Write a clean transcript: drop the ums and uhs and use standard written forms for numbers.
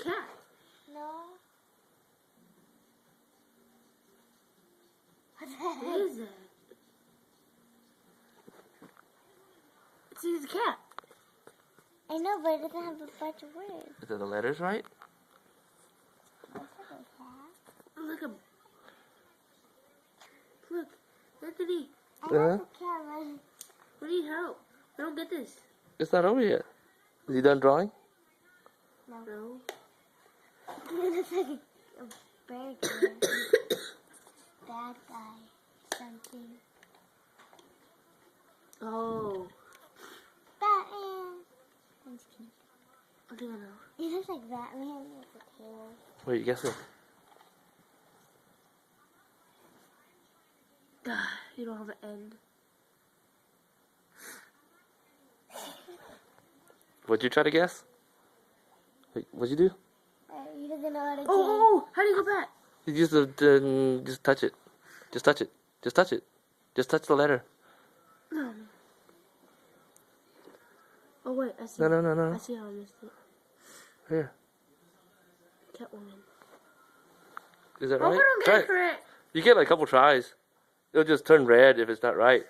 cat. No. What the What heck? is that? It's a cat. I know, but it doesn't have a bunch of words. Is that the letters right? What's a cat? Oh, look, look, Anthony, I know it's a cat, but we need help. I don't get this. It's not over yet. Is he done drawing? No. it looks like a bird. Bad guy. Something. Oh, Batman. I'm just kidding. I think I know. It looks like Batman with a tail. Wait, you guessing? You don't have an end. What'd you try to guess? Wait, what'd you do? He doesn't know how to Oh, how do you go back? You just touch it. Just touch it. Just touch it. Just touch the letter. No. Oh wait, I see. No. I see how I missed it. Here. Catwoman. Is that Oh, right? I don't Try get it. correct. You get like a couple tries. It'll just turn red if it's not right.